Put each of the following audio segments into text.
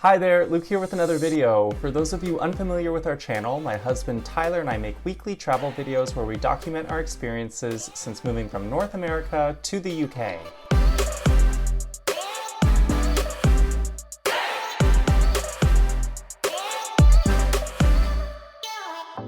Hi there, Luke here with another video. For those of you unfamiliar with our channel, my husband Tyler and I make weekly travel videos where we document our experiences since moving from North America to the UK.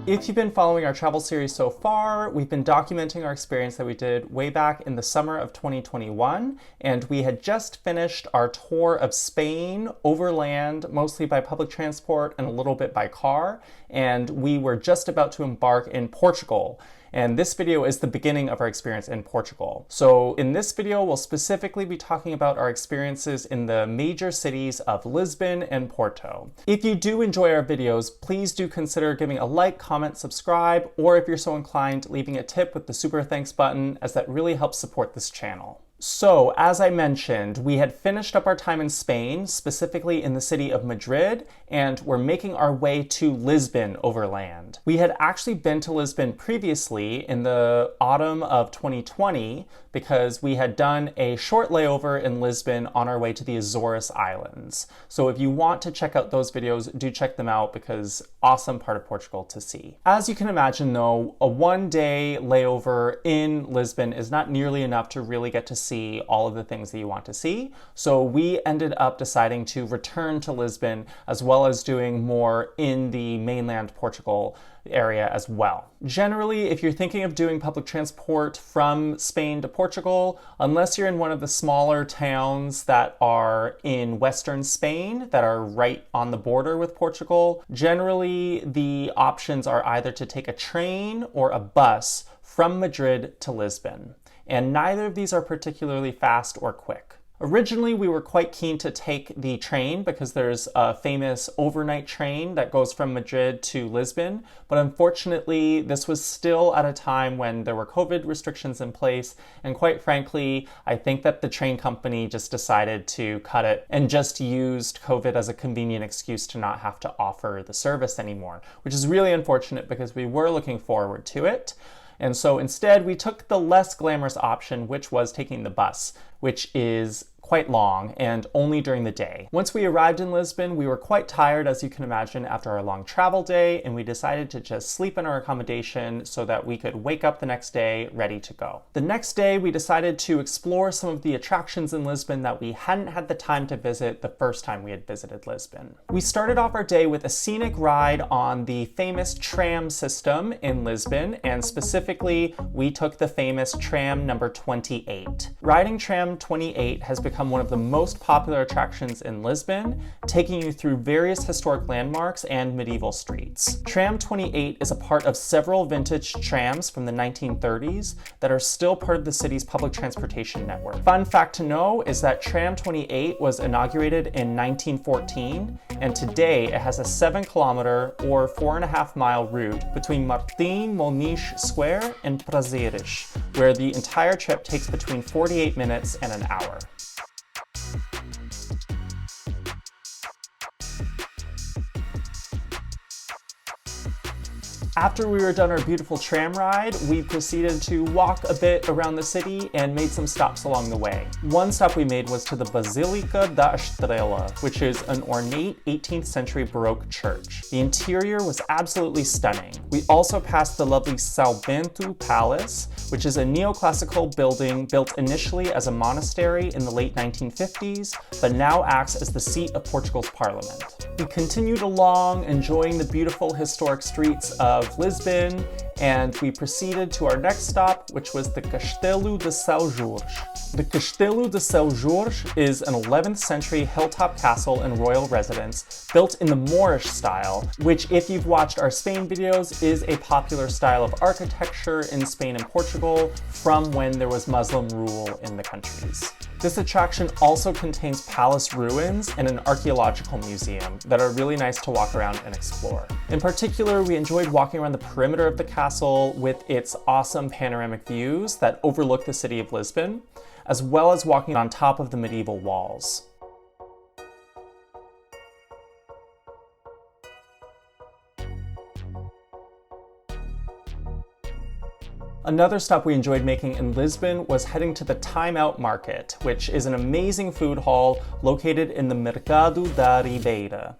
If you've been following our travel series so far, we've been documenting our experience that we did way back in the summer of 2021, and we had just finished our tour of Spain overland, mostly by public transport and a little bit by car, and we were just about to embark in Portugal. And this video is the beginning of our experience in Portugal. So in this video, we'll specifically be talking about our experiences in the major cities of Lisbon and Porto. If you do enjoy our videos, please do consider giving a like, comment, subscribe, or if you're so inclined, leaving a tip with the super thanks button, as that really helps support this channel. So, as I mentioned, we had finished up our time in Spain, specifically in the city of Madrid, and we're making our way to Lisbon overland. We had actually been to Lisbon previously in the autumn of 2020 because we had done a short layover in Lisbon on our way to the Azores Islands. So if you want to check out those videos, do check them out because awesome part of Portugal to see. As you can imagine though, a one-day layover in Lisbon is not nearly enough to really get to see all of the things that you want to see. So we ended up deciding to return to Lisbon as well as doing more in the mainland Portugal area as well. Generally, if you're thinking of doing public transport from Spain to Portugal, unless you're in one of the smaller towns that are in western Spain that are right on the border with Portugal, generally the options are either to take a train or a bus from Madrid to Lisbon. And neither of these are particularly fast or quick. Originally, we were quite keen to take the train because there's a famous overnight train that goes from Madrid to Lisbon, but unfortunately, this was still at a time when there were COVID restrictions in place, and quite frankly, I think that the train company just decided to cut it and just used COVID as a convenient excuse to not have to offer the service anymore, which is really unfortunate because we were looking forward to it. And so instead, we took the less glamorous option, which was taking the bus, which is quite long and only during the day. Once we arrived in Lisbon, we were quite tired, as you can imagine, after our long travel day, and we decided to just sleep in our accommodation so that we could wake up the next day ready to go. The next day, we decided to explore some of the attractions in Lisbon that we hadn't had the time to visit the first time we had visited Lisbon. We started off our day with a scenic ride on the famous tram system in Lisbon, and specifically, we took the famous tram number 28. Riding tram 28 has become one of the most popular attractions in Lisbon, taking you through various historic landmarks and medieval streets. Tram 28 is a part of several vintage trams from the 1930s that are still part of the city's public transportation network. Fun fact to know is that Tram 28 was inaugurated in 1914, and today it has a 7-kilometer or 4.5-mile route between Martim Moniz Square and Prazeres, where the entire trip takes between 48 minutes and an hour. After we were done our beautiful tram ride, we proceeded to walk a bit around the city and made some stops along the way. One stop we made was to the Basílica da Estrela, which is an ornate 18th century Baroque church. The interior was absolutely stunning. We also passed the lovely São Bento Palace, which is a neoclassical building built initially as a monastery in the late 1950s, but now acts as the seat of Portugal's parliament. We continued along, enjoying the beautiful historic streets of Lisbon, and we proceeded to our next stop, which was the Castelo de Sao Jorge. The Castelo de Sao Jorge is an 11th century hilltop castle and royal residence built in the Moorish style, which, if you've watched our Spain videos, is a popular style of architecture in Spain and Portugal from when there was Muslim rule in the countries. This attraction also contains palace ruins and an archaeological museum that are really nice to walk around and explore. In particular, we enjoyed walking around the perimeter of the castle with its awesome panoramic views that overlook the city of Lisbon, as well as walking on top of the medieval walls. Another stop we enjoyed making in Lisbon was heading to the Time Out Market, which is an amazing food hall located in the Mercado da Ribeira.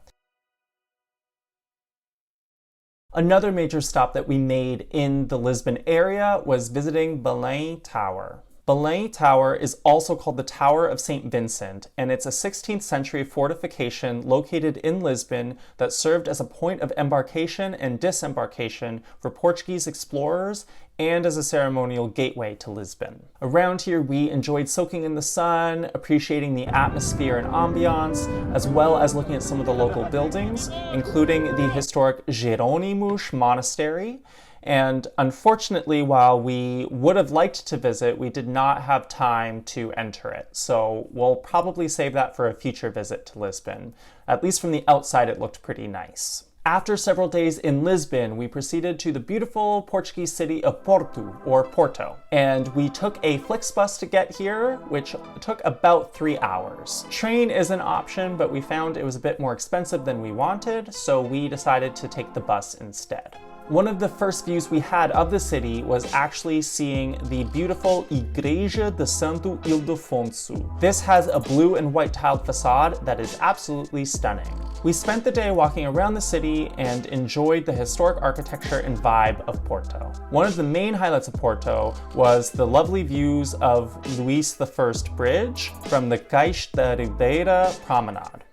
Another major stop that we made in the Lisbon area was visiting Belem Tower. Belem Tower is also called the Tower of St. Vincent, and it's a 16th century fortification located in Lisbon that served as a point of embarkation and disembarkation for Portuguese explorers and as a ceremonial gateway to Lisbon. Around here, we enjoyed soaking in the sun, appreciating the atmosphere and ambiance, as well as looking at some of the local buildings, including the historic Jerónimos Monastery. And unfortunately, while we would have liked to visit, we did not have time to enter it. So we'll probably save that for a future visit to Lisbon. At least from the outside, it looked pretty nice. After several days in Lisbon, we proceeded to the beautiful Portuguese city of Porto, and we took a Flixbus to get here, which took about 3 hours. Train is an option, but we found it was a bit more expensive than we wanted, so we decided to take the bus instead. One of the first views we had of the city was actually seeing the beautiful Igreja de Santo Ildefonso. This has a blue and white tiled facade that is absolutely stunning. We spent the day walking around the city and enjoyed the historic architecture and vibe of Porto. One of the main highlights of Porto was the lovely views of Luís I Bridge from the Castelo da Ribeira promenade.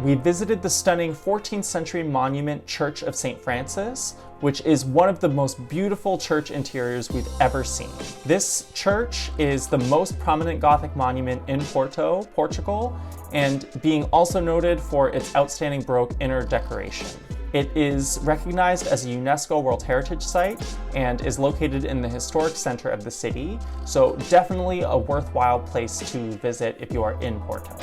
We visited the stunning 14th century monument Church of St. Francis, which is one of the most beautiful church interiors we've ever seen. This church is the most prominent Gothic monument in Porto, Portugal, and being also noted for its outstanding Baroque inner decoration. It is recognized as a UNESCO World Heritage Site and is located in the historic center of the city, so definitely a worthwhile place to visit if you are in Porto.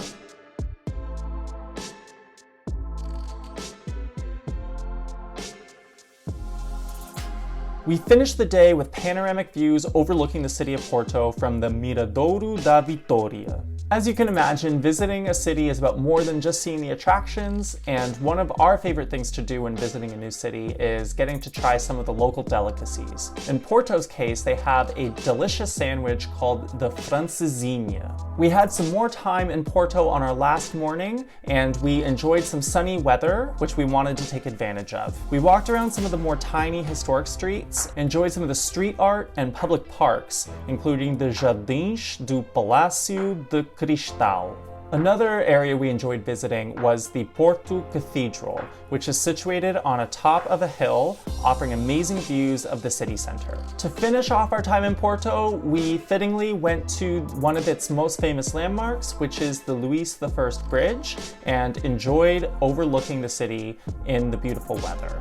We finished the day with panoramic views overlooking the city of Porto from the Miradouro da Vitória. As you can imagine, visiting a city is about more than just seeing the attractions, and one of our favorite things to do when visiting a new city is getting to try some of the local delicacies. In Porto's case, they have a delicious sandwich called the francesinha. We had some more time in Porto on our last morning, and we enjoyed some sunny weather, which we wanted to take advantage of. We walked around some of the more tiny historic streets, enjoyed some of the street art and public parks, including the Jardins do Palácio de Cristal. Another area we enjoyed visiting was the Porto Cathedral, which is situated on a top of a hill, offering amazing views of the city center. To finish off our time in Porto, we fittingly went to one of its most famous landmarks, which is the Luís I Bridge, and enjoyed overlooking the city in the beautiful weather.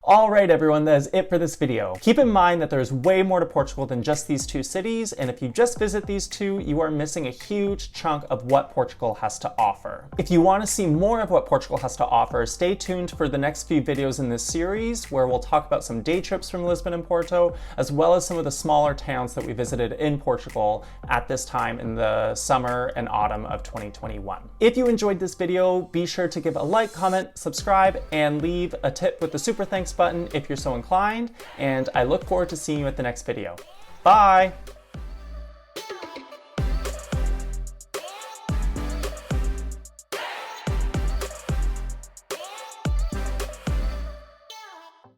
Alright everyone, that is it for this video. Keep in mind that there's way more to Portugal than just these two cities, and if you just visit these two, you are missing a huge chunk of what Portugal has to offer. If you want to see more of what Portugal has to offer, stay tuned for the next few videos in this series, where we'll talk about some day trips from Lisbon and Porto, as well as some of the smaller towns that we visited in Portugal at this time in the summer and autumn of 2021. If you enjoyed this video, be sure to give a like, comment, subscribe, and leave a tip with the super thanks button if you're so inclined, and I look forward to seeing you at the next video. Bye!